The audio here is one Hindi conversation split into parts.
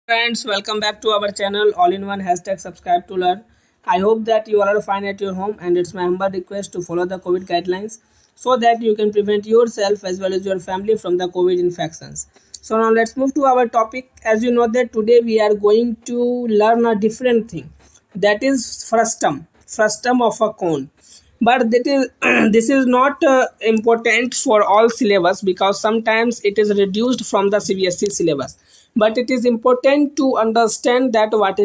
Friends, welcome back to our channel all in one hashtag subscribe to learn. I hope that you all are fine at your home, and it's my humble request to follow the COVID guidelines so that you can prevent yourself as well as your family from the COVID infections. So now let's move to our topic. As you know that today we are going to learn a different thing, that is frustum of a cone. But that is this is not important for all syllabus because sometimes it is reduced from the CBSE syllabus, but it is important to understand that what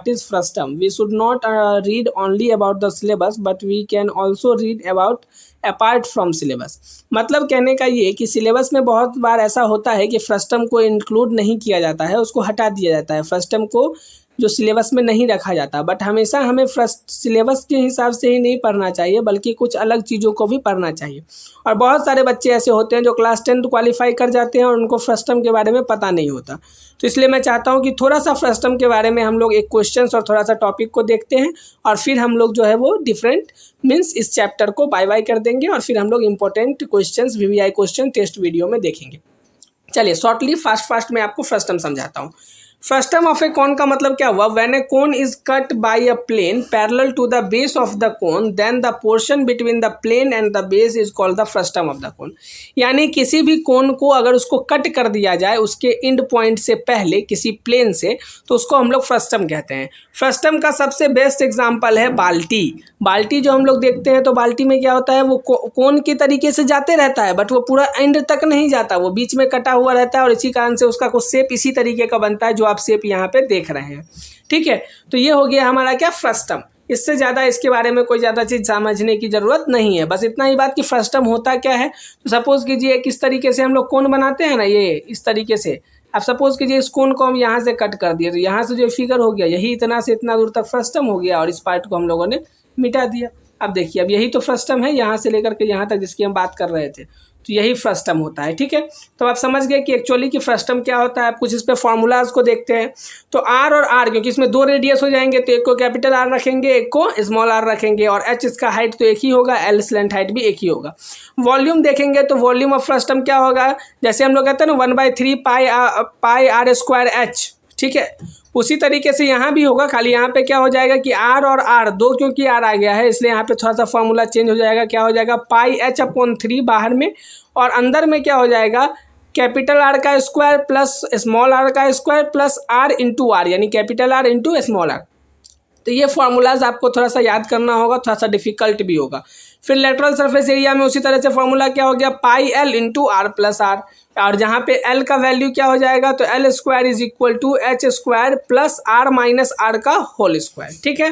is frustum. We should not read only about the syllabus, but we can also read about apart from syllabus. मतलब कहने का ये कि सिलेबस में बहुत बार ऐसा होता है कि फ्रस्टम को इंक्लूड नहीं किया जाता है, उसको हटा दिया जाता है, फ्रस्टम को जो सिलेबस में नहीं रखा जाता. बट हमेशा हमें सिलेबस के हिसाब से ही नहीं पढ़ना चाहिए, बल्कि कुछ अलग चीज़ों को भी पढ़ना चाहिए. और बहुत सारे बच्चे ऐसे होते हैं जो क्लास 10 क्वालिफाई कर जाते हैं और उनको फ्रस्टम के बारे में पता नहीं होता. तो इसलिए मैं चाहता हूं कि थोड़ा सा फ्रस्टम के बारे में हम लोग एक क्वेश्चन और थोड़ा सा टॉपिक को देखते हैं, और फिर हम लोग जो है वो डिफरेंट मीन्स इस चैप्टर को बाय बाय कर देंगे, और फिर हम लोग important question VVI question test video में देखेंगे. चलिए शॉर्टली फास्ट मैं आपको फ्रस्टम समझाता हूँ. फ्रस्टम ऑफ ए कोन का मतलब क्या हुआ? When a cone is cut by a plane parallel to the base of the cone, then the portion between the plane and the base is called the frustum of the cone. यानी किसी भी कोन को अगर उसको कट कर दिया जाए उसके एंड पॉइंट से पहले किसी प्लेन से, तो उसको हम लोग फ्रस्टम कहते हैं. फ्रस्टम का सबसे बेस्ट एग्जाम्पल है बाल्टी. बाल्टी जो हम लोग देखते हैं, तो बाल्टी में क्या होता है, वो कोन के तरीके से जाते रहता है, बट वो पूरा एंड तक नहीं जाता, वो बीच में कटा हुआ रहता है, और इसी कारण से उसका कुछ शेप इसी तरीके का बनता है जो आप शेप यहाँ पे देख रहे हैं. ठीक है, तो ये हो गया हमारा क्या, फ्रस्टम. इससे ज़्यादा इसके बारे में कोई ज़्यादा चीज़ समझने की ज़रूरत नहीं है. बस इतना ही बात कि फ्रस्टम होता क्या है. तो सपोज़ कीजिए किस तरीके से हम लोग कोन बनाते हैं ना, ये इस तरीके से. अब सपोज़ कीजिए इस कोन को हम यहाँ से कट कर दिए, तो यहाँ से जो फिगर हो गया यही इतना से इतना दूर तक फ्रस्टम हो गया, और इस पार्ट को हम लोगों ने मिटा दिया. अब देखिए, अब यही तो फ्रस्टम है, यहाँ से लेकर के यहाँ तक जिसकी हम बात कर रहे थे, तो यही फ्रस्टम होता है. ठीक है, तो आप समझ गए कि एक्चुअली कि फ्रस्टम क्या होता है. आप कुछ इस पे फॉर्मूलाज को देखते हैं. तो आर और आर, क्योंकि इसमें दो रेडियस हो जाएंगे, तो एक को कैपिटल आर रखेंगे, एक को स्मॉल आर रखेंगे, और एच इसका हाइट तो एक ही होगा, एल स्लेंट हाइट भी एक ही होगा. वॉल्यूम देखेंगे तो वॉल्यूम ऑफ फ्रस्टम क्या होगा, जैसे हम लोग कहते हैं ना 1/3 पाई आर स्क्वायर एच. ठीक है, उसी तरीके से यहाँ भी होगा, खाली यहाँ पे क्या हो जाएगा कि आर और आर दो, क्योंकि आर आ गया है इसलिए यहाँ पे थोड़ा सा फॉर्मूला चेंज हो जाएगा. क्या हो जाएगा, पाई H/3 बाहर में, और अंदर में क्या हो जाएगा, कैपिटल आर का स्क्वायर प्लस स्मॉल आर का square plus r into r, यानी capital R into small r. तो ये फार्मूलाज आपको थोड़ा सा याद करना होगा, थोड़ा सा डिफिकल्ट भी होगा. फिर लेटरल सरफेस एरिया में उसी तरह से फार्मूला क्या हो गया, pi L into are plus R, और जहाँ पे एल का वैल्यू क्या हो जाएगा, तो L square is equal to H square plus R minus R का होल स्क्वायर. ठीक है,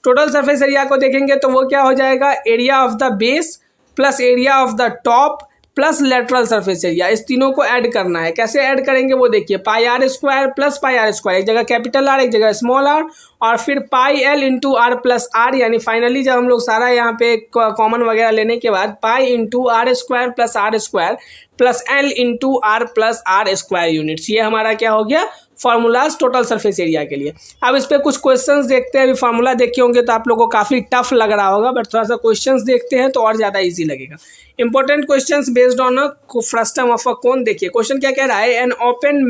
टोटल सरफेस एरिया को देखेंगे तो वो क्या हो जाएगा, area of the base plus area of the top plus lateral surface area. इस तीनों को ऐड करना है. कैसे ऐड करेंगे वो देखिए, pi r square plus pi r square, एक जगह कैपिटल आर एक जगह स्मॉल आर, और फिर pi L into are plus R, यानी फाइनली जब हम लोग सारा यहाँ पे कॉमन वगैरह लेने के बाद pi into r square plus l into are plus r square units. ये हमारा क्या हो गया, फार्मूलाज टोटल सरफेस एरिया के लिए. अब इस पर कुछ क्वेश्चंस देखते हैं. अभी फार्मूला देखे होंगे तो आप लोगों को काफ़ी टफ लग रहा होगा, बट थोड़ा सा क्वेश्चंस देखते हैं तो और ज़्यादा इजी लगेगा. Important questions based on a frustum of a cone. देखिए क्वेश्चन क्या कह रहा है, an open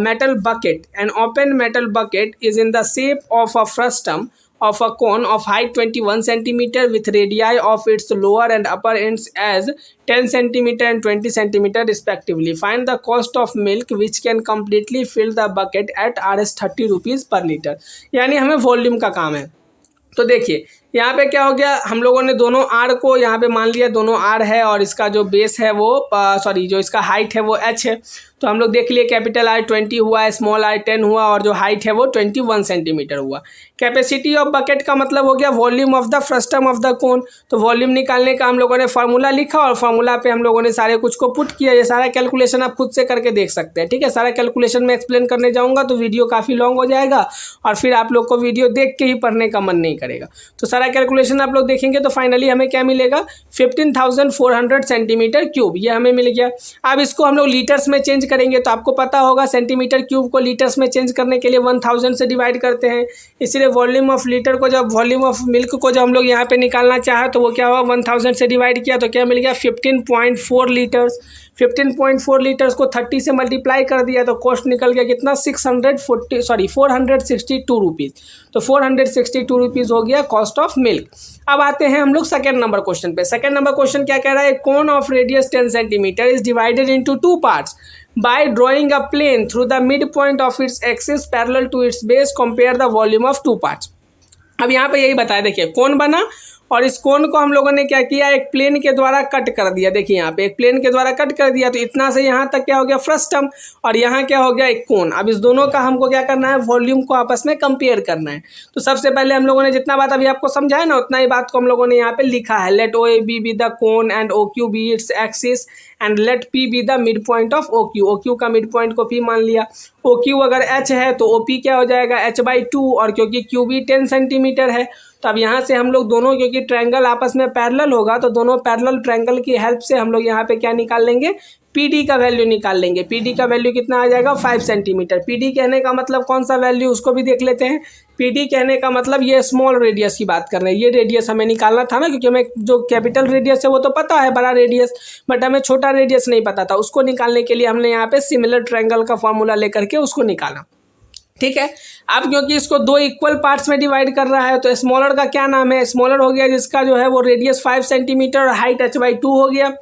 metal bucket. An open metal bucket is in the shape of a frustum of a cone of height 21 centimeter with radii of its lower and upper ends as 10 centimeter and 20 centimeter respectively. Find the cost of milk which can completely fill the bucket at Rs 30 rupees per liter. यानी हमें वॉल्यूम का काम है. तो देखिए यहाँ पे क्या हो गया, हम लोगों ने दोनों आर को यहाँ पे मान लिया, दोनों आर है, और इसका जो बेस है वो जो इसका हाइट है वो एच है. तो हम लोग देख लिए कैपिटल आर 20 हुआ, स्मॉल आर 10 हुआ, और जो हाइट है वो 21 सेंटीमीटर हुआ. कैपेसिटी ऑफ बकेट का मतलब हो गया volume of the frustum of the कोन. तो वॉल्यूम निकालने का हम लोगों ने फार्मूला लिखा, और फार्मूला पे हम लोगों ने सारे कुछ को पुट किया. ये सारा कैलकुलेशन आप खुद से करके देख सकते हैं. ठीक है, सारा कैलकुलेशन में एक्सप्लेन करने जाऊँगा तो वीडियो काफ़ी लॉन्ग हो जाएगा, और फिर आप लोग को वीडियो देख के ही पढ़ने का मन नहीं करेगा. तो सारा सारा कैलकुलेशन आप लोग देखेंगे तो फाइनली हमें क्या मिलेगा 15,400 सेंटीमीटर क्यूब, ये हमें मिल गया। अब इसको हम लोग लीटर्स में चेंज करेंगे तो आपको पता होगा सेंटीमीटर क्यूब को लीटर्स में चेंज करने के लिए 1000 से डिवाइड करते हैं, इसलिए वॉल्यूम ऑफ लीटर को जब वॉल्यूम ऑफ मिल्क को जब हम लोग यहाँ पे निकालना चाहे तो वो क्या हुआ 1000 से डिवाइड किया तो क्या मिल गया 15.4 लीटर्स। 15.4 लीटर्स को 30 से मल्टीप्लाई कर दिया तो कॉस्ट निकल गया कितना 462 रुपीज़। तो 462 रुपीज़ हो गया कॉस्ट ऑफ मिल्क। अब आते हैं हम लोग सेकेंड नंबर क्वेश्चन पे। सेकेंड नंबर क्वेश्चन क्या कह रहा है, cone of radius 10 centimetre is divided into 2 parts by drawing a plane through the mid point of its axis parallel to its base, compare the volume of 2 parts. अब यहाँ पे यही बताया, देखिए कोन बना और इस कोन को हम लोगों ने क्या किया, एक प्लेन के द्वारा कट कर दिया। देखिए यहाँ पे एक प्लेन के द्वारा कट कर दिया तो इतना से यहाँ तक क्या हो गया फ्रस्टम और यहाँ क्या हो गया एक कोन। अब इस दोनों का हमको क्या करना है, वॉल्यूम को आपस में कंपेयर करना है। तो सबसे पहले हम लोगों ने जितना बात अभी आपको समझाया ना उतना ही बात को हम लोगों ने यहाँ पे लिखा है। Let O A B the cone and O Q B its axis and let P B the mid point of O Q. O Q का मिड पॉइंट को पी मान लिया। ओ क्यू अगर एच है तो ओ पी क्या हो जाएगा h/2, और क्योंकि क्यू बी 10 सेंटीमीटर है तो अब यहाँ से हम लोग दोनों, क्योंकि ट्रायंगल आपस में पैरेलल होगा तो दोनों पैरेलल ट्रायंगल की हेल्प से हम लोग यहाँ पे क्या निकाल लेंगे, PD का वैल्यू निकाल लेंगे। PD का वैल्यू कितना आ जाएगा 5 सेंटीमीटर। PD कहने का मतलब कौन सा वैल्यू उसको भी देख लेते हैं। PD कहने का मतलब ये स्मॉल रेडियस की बात कर रहे हैं, ये रेडियस हमें निकालना था ना, क्योंकि हमें जो कैपिटल रेडियस है वो तो पता है बड़ा रेडियस, बट हमें छोटा रेडियस नहीं पता था। उसको निकालने के लिए हमने यहाँ पे सिमिलर ट्रायंगल का फॉर्मूला लेकर के उसको निकाला। ठीक है, अब क्योंकि इसको 2 इक्वल पार्ट्स में डिवाइड कर रहा है तो स्मॉलर का क्या नाम है, स्मॉलर हो गया जिसका जो है वो रेडियस 5 सेंटीमीटर और हाइट h/2 हो गया।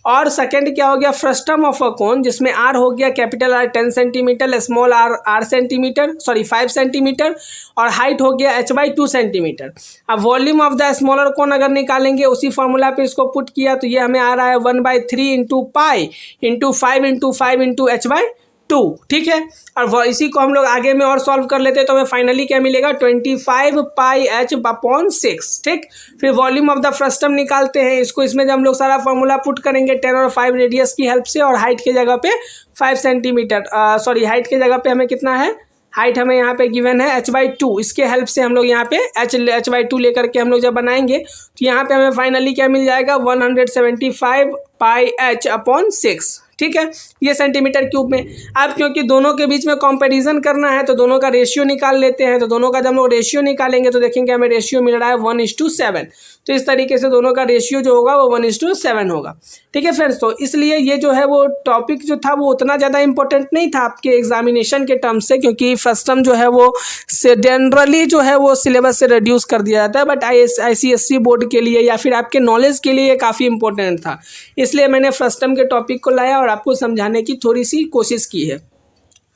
और सेकंड क्या हो गया, फ्रस्टम ऑफ अ कोन, जिसमें आर हो गया capital R 10 centimetre, small r centimetre 5 centimetre और हाइट हो गया h/2 सेंटीमीटर। अब वॉल्यूम ऑफ द स्मॉलर कोन अगर निकालेंगे उसी फॉर्मूला पे इसको पुट किया तो ये हमें आ रहा है 1/3 into pi into 5 into 5 into h/2। ठीक है, और इसी को हम लोग आगे में और सॉल्व कर लेते हैं तो हमें फाइनली क्या मिलेगा 25 पाई h/6। ठीक, फिर वॉल्यूम ऑफ द फ्रस्टम निकालते हैं, इसको इसमें जब हम लोग सारा फॉर्मूला पुट करेंगे 10 और 5 रेडियस की हेल्प से, और हाइट के जगह पे 5 सेंटीमीटर हाइट के जगह पे हमें कितना है, हाइट हमें यहाँ पे गिवन है h/2, इसके हेल्प से हम लोग यहाँ पे h/2 लेकर के हम लोग जब बनाएंगे तो यहाँ पे हमें फाइनली क्या मिल जाएगा 175 पाई h/6। ठीक है, ये सेंटीमीटर क्यूब में। अब क्योंकि दोनों के बीच में कंपैरिजन करना है तो दोनों का रेशियो निकाल लेते हैं। तो दोनों का जब हम लोग रेशियो निकालेंगे तो देखेंगे हमें रेशियो मिल रहा है 1:7। तो इस तरीके से दोनों का रेशियो जो होगा वो 1:7 होगा। ठीक है फ्रेंड्स, तो इसलिए ये जो है वो टॉपिक जो था वो उतना ज़्यादा इंपॉर्टेंट नहीं था आपके एग्जामिनेशन के टर्म से, क्योंकि फ्रस्टम जो है वो जनरली जो है वो सिलेबस से रिड्यूस कर दिया जाता है, बट ICSE बोर्ड के लिए या फिर आपके नॉलेज के लिए ये काफ़ी इंपॉर्टेंट था, इसलिए मैंने फ्रस्टम के टॉपिक को लाया और आपको समझाने की थोड़ी सी कोशिश की है।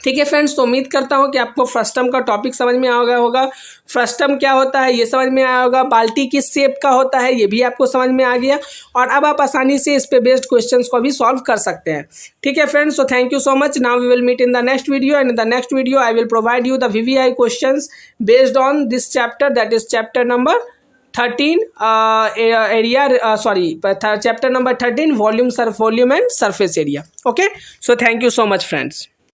ठीक है फ्रेंड्स, तो उम्मीद करता हूँ कि आपको फ्रस्टम का टॉपिक समझ में आ गया होगा। फ्रस्टम क्या होता है ये समझ में आया होगा, बाल्टी किस शेप का होता है ये भी आपको समझ में आ गया, और अब आप आसानी से इस पे बेस्ड क्वेश्चंस को भी सॉल्व कर सकते हैं। ठीक है friends, so thank you so much. Now we will meet in the next video, and in the next video I will provide you the VVI questions based on this chapter, that is chapter number 13 chapter number 13 volume and surface area. Okay, so thank you so much friends.